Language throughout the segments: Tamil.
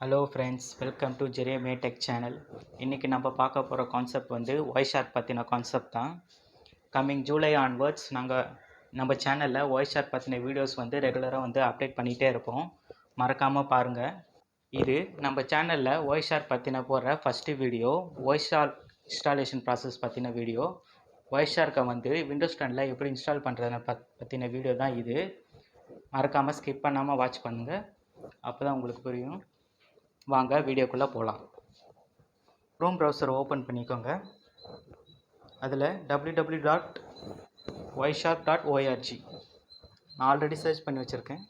Hello friends, welcome to 𝗪𝗓𝗪𝗥 channel. இன்றைக்கி நம்ம பார்க்க போகிற கான்செப்ட் வந்து Wireshark பற்றின கான்செப்ட் தான். கம்மிங் ஜூலை ஆன்வர்ட்ஸ் நம்ம சேனலில் Wireshark பற்றின வீடியோஸ் வந்து ரெகுலராக வந்து அப்டேட் பண்ணிகிட்டே இருப்போம். மறக்காமல் பாருங்கள். இது நம்ம சேனலில் Wireshark பற்றின போடுற first video. Wireshark installation process பற்றின வீடியோ. Wiresharkை வந்து விண்டோஸ் 10ல் எப்படி இன்ஸ்டால் பண்ணுறதை பற்றின வீடியோ தான் இது. மறக்காமல் ஸ்கிப் பண்ணாமல் வாட்ச் பண்ணுங்கள், அப்போ தான் உங்களுக்கு புரியும். வாங்க வீடியோக்குள்ளே போகலாம். க்ரோம் ப்ரௌசர் ஓப்பன் பண்ணிக்கோங்க. அதில் www.wireshark.org நான் ஆல்ரெடி சர்ச் பண்ணி வச்சுருக்கேன்.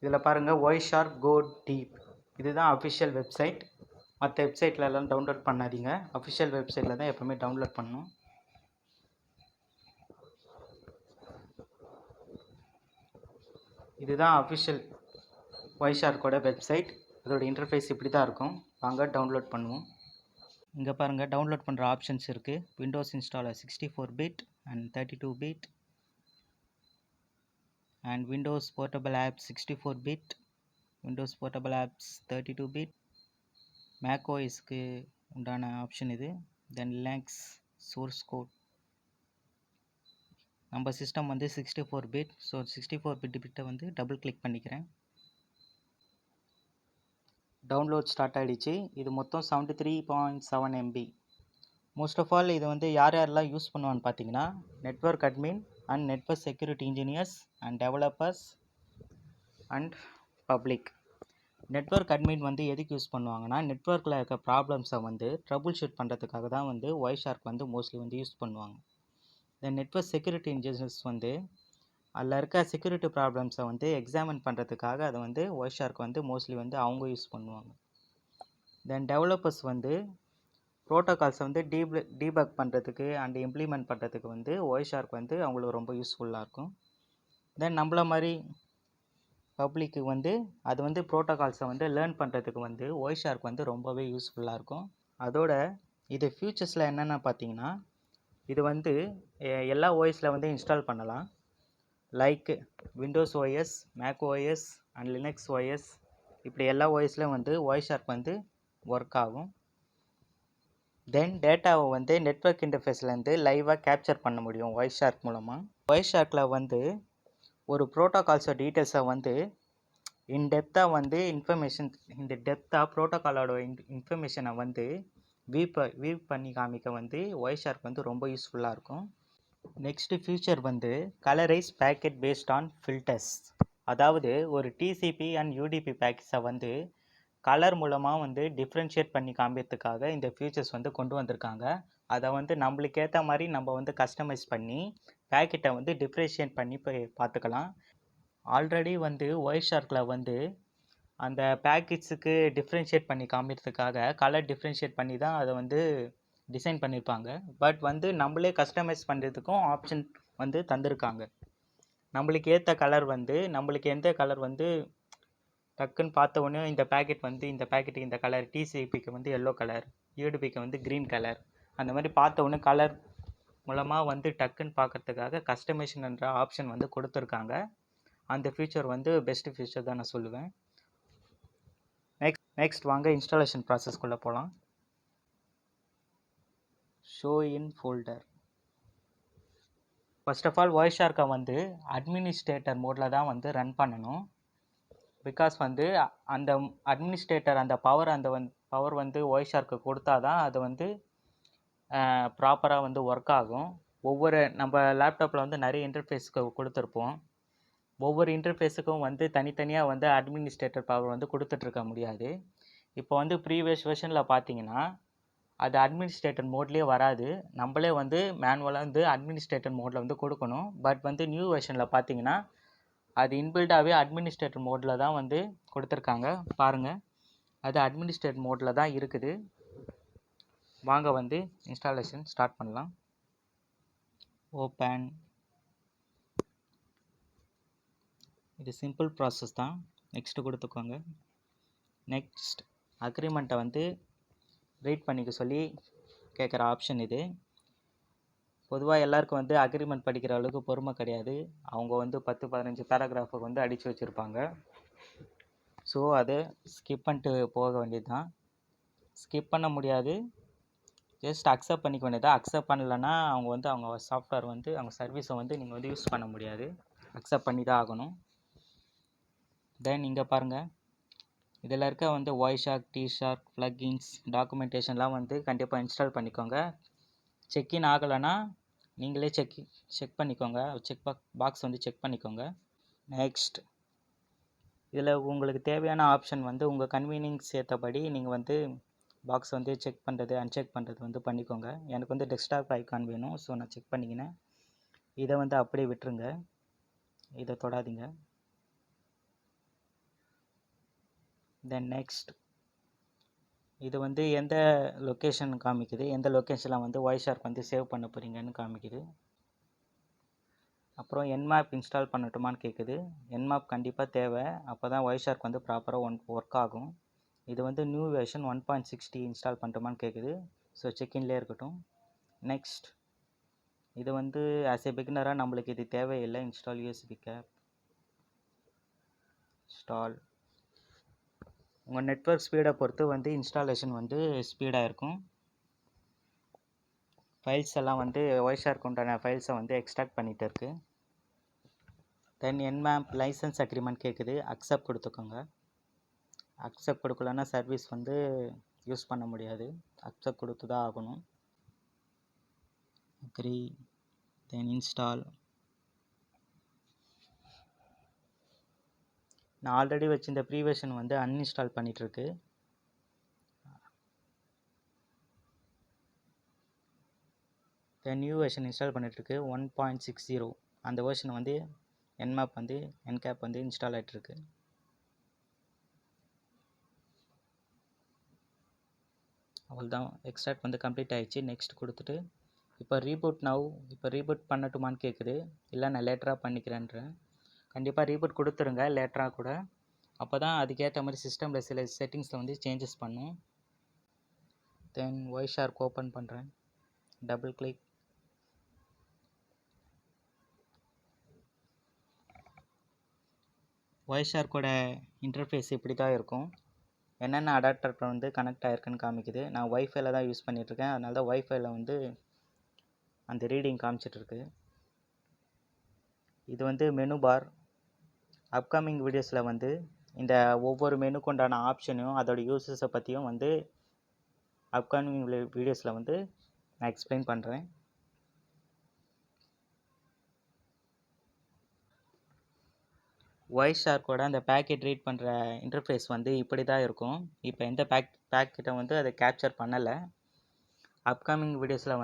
இதில் பாருங்கள், Wireshark Go Deep. இதுதான் அஃபிஷியல் வெப்சைட். மற்ற வெப்சைட்லலாம் டவுன்லோட் பண்ணாதீங்க. அஃபிஷியல் வெப்சைட்டில் தான் எப்போவுமே டவுன்லோட் பண்ணணும். இதுதான் அஃபிஷியல் Wiresharkோட வெப்சைட். அதோட இன்டர்ஃபேஸ் இப்படி தான் இருக்கும். வாங்க டவுன்லோட் பண்ணுவோம். இங்கே பாருங்கள், டவுன்லோட் பண்ணுற ஆப்ஷன்ஸ் இருக்குது. Windows installer 64 bit and 32 bit and Windows portable apps 64 bit, Windows portable apps 32 bit. மேக்ஓஎஸ்க்கு உண்டான ஆப்ஷன் இது. Then Linux source code. நம்ம சிஸ்டம் வந்து 64 பிட். ஸோ 64 பிட்டை வந்து டபுள் கிளிக் பண்ணிக்கிறேன். டவுன்லோட் ஸ்டார்ட் ஆகிடுச்சு. இது மொத்தம் 73.7 MB. மோஸ்ட் ஆஃப் ஆல் இது வந்து யாரெல்லாம் யூஸ் பண்ணுவான்னு பார்த்தீங்கன்னா, network admin and network security engineers and developers and public. Network admin வந்து எதுக்கு யூஸ் பண்ணுவாங்கன்னா, நெட்வொர்க்கில் இருக்க ப்ராப்ளம்ஸை வந்து ட்ரபுள் ஷூட் பண்ணுறதுக்காக தான் வந்து Wireshark வந்து மோஸ்ட்லி வந்து யூஸ் பண்ணுவாங்க. இந்த நெட்வொர்க் செக்யூரிட்டி இன்ஜினியர்ஸ் வந்து அதில் இருக்க செக்யூரிட்டி ப்ராப்ளம்ஸை வந்து எக்ஸாமின் பண்ணுறதுக்காக அதை வந்து Wireshark வந்து மோஸ்ட்லி வந்து அவங்க யூஸ் பண்ணுவாங்க. தென் டெவலப்பர்ஸ் வந்து ப்ரோட்டோகால்ஸை வந்து டீபக் பண்ணுறதுக்கு அண்ட் இம்ப்ளிமெண்ட் பண்ணுறதுக்கு வந்து Wireshark வந்து அவங்களுக்கு ரொம்ப யூஸ்ஃபுல்லாக இருக்கும். தென் நம்மள மாதிரி பப்ளிக்கு வந்து அது வந்து ப்ரோட்டோகால்ஸை வந்து லேர்ன் பண்ணுறதுக்கு வந்து Wireshark வந்து ரொம்பவே யூஸ்ஃபுல்லாக இருக்கும். அதோட இது ஃபியூச்சர்ஸில் என்னென்ன பார்த்தீங்கன்னா, இது வந்து எல்லா ஓஎஸில் வந்து இன்ஸ்டால் பண்ணலாம். Like Windows OS, Mac OS and Linux OS. இப்படி எல்லா ஓஎஸ்லையும் வந்து Wireshark வந்து ஒர்க் ஆகும். தென் டேட்டாவை வந்து நெட்வொர்க் இன்டர்ஃபேஸ்லேருந்து லைவாக கேப்சர் பண்ண முடியும் Wireshark மூலமாக. Wiresharkல வந்து ஒரு ப்ரோட்டோகால்ஸோட டீட்டெயில்ஸை வந்து இன்டெப்த்தாக வந்து ப்ரோட்டோகாலோட இன்ஃபர்மேஷனை வந்து வியூ பண்ணி காமிக்க வந்து Wireshark வந்து ரொம்ப யூஸ்ஃபுல்லாக இருக்கும். நெக்ஸ்ட்டு ஃபியூச்சர் வந்து colourise packet based on filters. அதாவது ஒரு TCP அண்ட் UDP பேக்கெட்ஸை வந்து கலர் மூலமாக வந்து டிஃப்ரென்ஷியேட் பண்ணி காமிக்கிறதுக்காக இந்த ஃபியூச்சர்ஸ் வந்து கொண்டு வந்திருக்காங்க. அதை வந்து நம்மளுக்கு ஏற்ற மாதிரி நம்ம வந்து கஸ்டமைஸ் பண்ணி பேக்கெட்டை வந்து டிஃப்ரென்ஷியேட் பண்ணி பார்த்துக்கலாம். ஆல்ரெடி வந்து Wiresharkல வந்து அந்த பேக்கெட்ஸுக்கு டிஃப்ரென்ஷியேட் பண்ணி காமிக்கிறதுக்காக கலர் டிஃப்ரென்ஷியேட் பண்ணி தான் அதை வந்து டிசைன் பண்ணியிருப்பாங்க. பட் வந்து நம்மளே கஸ்டமைஸ் பண்ணுறதுக்கும் ஆப்ஷன் வந்து தந்திருக்காங்க. நம்மளுக்கு ஏற்ற கலர் வந்து நம்மளுக்கு எந்த கலர் வந்து டக்குன்னு பார்த்த உடனே இந்த பேக்கெட்டுக்கு இந்த கலர், TCPக்கு வந்து எல்லோ கலர், UDPக்கு வந்து க்ரீன் கலர், அந்த மாதிரி பார்த்த உடனே கலர் மூலமாக வந்து டக்குன்னு பார்க்குறதுக்காக கஸ்டமைஷன்ன்ற ஆப்ஷன் வந்து கொடுத்துருக்காங்க. அந்த ஃபியூச்சர் வந்து பெஸ்ட்டு ஃபியூச்சர் தான் நான் சொல்லுவேன். நெக்ஸ்ட் வாங்க இன்ஸ்டாலேஷன் ப்ராசஸ்க்குள்ளே போகலாம். Show in folder. First of all Wiresharkை வந்து அட்மினிஸ்ட்ரேட்டர் மோடில் தான் வந்து ரன் பண்ணணும். பிகாஸ் வந்து அந்த அட்மினிஸ்ட்ரேட்டர் அந்த பவர் வந்து Wiresharkக்கு கொடுத்தா தான் அது வந்து ப்ராப்பராக வந்து ஒர்க் ஆகும். நம்ம லேப்டாப்பில் வந்து நிறைய இன்டர்ஃபேஸ்க்கு கொடுத்துருப்போம். ஒவ்வொரு இன்டர்ஃபேஸுக்கும் வந்து தனித்தனியாக வந்து அட்மினிஸ்ட்ரேட்டர் பவர் வந்து கொடுத்துட்ருக்க முடியாது. இப்போ வந்து ப்ரீவியஸ் வெர்ஷனில் பார்த்தீங்கன்னா அது அட்மினிஸ்ட்ரேட்டர் மோட்லேயே வராது. நம்மளே வந்து மேனுவலாக வந்து அட்மினிஸ்ட்ரேட்டர் மோடில் வந்து கொடுக்கணும். பட் வந்து நியூ வெர்ஷனில் பார்த்தீங்கன்னா அது இன்பில்டாகவே அட்மினிஸ்ட்ரேட்டர் மோடில் தான் வந்து கொடுத்துருக்காங்க. பாருங்கள், அது அட்மினிஸ்ட்ரேட்டர் மோடில் தான் இருக்குது. வாங்க வந்து இன்ஸ்டாலேஷன் ஸ்டார்ட் பண்ணலாம். ஓப்பன். இது சிம்பிள் ப்ராசஸ் தான். நெக்ஸ்ட்டு கொடுத்துக்கோங்க. நெக்ஸ்ட் அக்ரிமெண்ட்டை வந்து ரீட் பண்ணிக்க சொல்லி கேட்குற ஆப்ஷன் இது. பொதுவாக எல்லாருக்கும் வந்து அக்ரிமெண்ட் படிக்கிற அளவுக்கு பொறுமை கிடையாது. அவங்க வந்து 10-15 பேராகிராஃபை வந்து அடித்து வச்சுருப்பாங்க. ஸோ அதை ஸ்கிப் பண்ணிட்டு போக வேண்டியது தான். ஸ்கிப் பண்ண முடியாது, ஜஸ்ட் அக்செப்ட் பண்ணிக்க வேண்டியது தான். அக்செப்ட் பண்ணலைன்னா அவங்க சாஃப்ட்வேர் அவங்க சர்வீஸை நீங்கள் யூஸ் பண்ண முடியாது. அக்செப்ட் பண்ணி தான் ஆகணும். தென் இங்கே பாருங்கள், இதில் இருக்க Wireshark, THIRUKURAL ப்ளக்இன்ஸ் டாக்குமெண்டேஷன்லாம் கண்டிப்பாக இன்ஸ்டால் பண்ணிக்கோங்க. செக்இன் ஆகலைன்னா நீங்களே செக் பண்ணிக்கோங்க. செக் பாக்ஸ் செக் பண்ணிக்கோங்க. நெக்ஸ்ட், இதில் உங்களுக்கு தேவையான ஆப்ஷன் உங்கள் கன்வீனியன்ஸ் ஏற்றபடி நீங்கள் பாக்ஸ் செக் பண்ணுறது அன்செக் பண்ணுறது பண்ணிக்கோங்க. எனக்கு டெஸ்க்டாப் ஐக்கான் வேணும், ஸோ நான் செக் பண்ணிக்கினேன். இதை அப்படியே விட்டுருங்க, இதை தொடாதீங்க. தென் நெக்ஸ்ட், இது எந்த லொக்கேஷன் காமிக்குது, எந்த லொக்கேஷனில் Wireshark சேவ் பண்ண போகிறீங்கன்னு காமிக்குது. அப்புறம் nmap இன்ஸ்டால் பண்ணட்டுமான்னு கேட்குது. nmap கண்டிப்பாக தேவை, அப்போ தான் Wireshark ப்ராப்பராக ஒர்க் ஆகும். இது நியூ வெர்ஷன் 1.60 இன்ஸ்டால் பண்ணட்டுமான்னு கேட்குது. ஸோ செக்இன்லேயே இருக்கட்டும். நெக்ஸ்ட், இது ஆஸ் ஏ பிகினராக நம்மளுக்கு இது தேவையில்லை. இன்ஸ்டால் USB கேப் இன்ஸ்டால். உங்கள் நெட்வொர்க் ஸ்பீடை பொறுத்து இன்ஸ்டாலேஷன் ஸ்பீடாக இருக்கும். ஃபைல்ஸ் எல்லாம் Wireshark உண்டான ஃபைல்ஸை எக்ஸ்ட்ராக்ட் பண்ணிகிட்டு இருக்கு. தென் nmap லைசன்ஸ் அக்ரிமெண்ட் கேட்குது, அக்செப்ட் கொடுத்துக்கோங்க. அக்செப்ட் கொடுக்கலன்னா சர்வீஸ் யூஸ் பண்ண முடியாது, அக்செப்ட் கொடுத்து தான் ஆகணும். அக்ரி, தென் இன்ஸ்டால். நான் ஆல்ரெடி வச்சிருந்த ப்ரீவர்ஷன் அன்இன்ஸ்டால் பண்ணிகிட்ருக்கு. தென் நியூ வெர்ஷன் இன்ஸ்டால் பண்ணிகிட்ருக்கு 1.60. அந்த வெர்ஷன் nmap என்கேப் இன்ஸ்டால் ஆகிட்டுருக்கு. அவ்வளோதான், எக்ஸ்ட்ராக்ட் கம்ப்ளீட் ஆகிடுச்சு. நெக்ஸ்ட் கொடுத்துட்டு இப்போ ரீபூட் பண்ணட்டுமான்னு கேட்குது. இல்லை நான் லேட்டராக பண்ணிக்கிறேன்றேன். கண்டிப்பாக ரீபூட் கொடுத்துருங்க லேட்டராக கூட, அப்போ தான் அதுக்கேற்ற மாதிரி சிஸ்டமில் சில செட்டிங்ஸில் சேஞ்சஸ் பண்ணும். தென் Wireshark ஓப்பன் பண்ணுறேன், டபுள் கிளிக். Wiresharkோட இன்டர்ஃபேஸ் இப்படி தான் இருக்கும். என்னென்ன அடாப்டர் கனெக்ட் ஆகிருக்குன்னு காமிக்குது. நான் வைஃபைல தான் யூஸ் பண்ணிகிட்ருக்கேன், அதனால தான் வைஃபைல அந்த ரீடிங் காமிச்சிட்ருக்கு. இது மெனு பார். அப்கமிங் வீடியோஸில் இந்த ஒவ்வொரு மெனுக்கு உண்டான ஆப்ஷனையும் அதோட யூசஸை பற்றியும் அப்கமிங் வீடியோஸில் நான் எக்ஸ்பிளைன் பண்ணுறேன். Wiresharkோட அந்த பேக்கெட் ரீட் பண்ணுற இன்டர்ஃபேஸ் இப்படி தான் இருக்கும். இப்போ எந்த பேக்கெட்டை அதை கேப்சர் பண்ணலை. அப்கமிங் வீடியோஸில்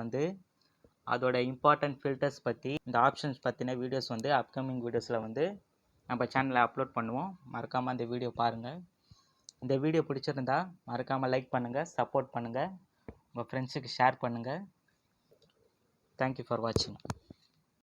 அதோட இம்பார்ட்டன்ட் ஃபில்டர்ஸ் பற்றி, இந்த ஆப்ஷன்ஸ் பற்றின வீடியோஸ் அப்கமிங் வீடியோஸில் நம்ம சேனலில் அப்லோட் பண்ணுவோம். மறக்காமல் அந்த வீடியோ பாருங்கள். இந்த வீடியோ பிடிச்சிருந்தா மறக்காமல் லைக் பண்ணுங்கள், சப்போர்ட் பண்ணுங்கள், உங்கள் ஃப்ரெண்ட்ஸுக்கு ஷேர் பண்ணுங்கள். தேங்க்யூ ஃபார் வாட்சிங்.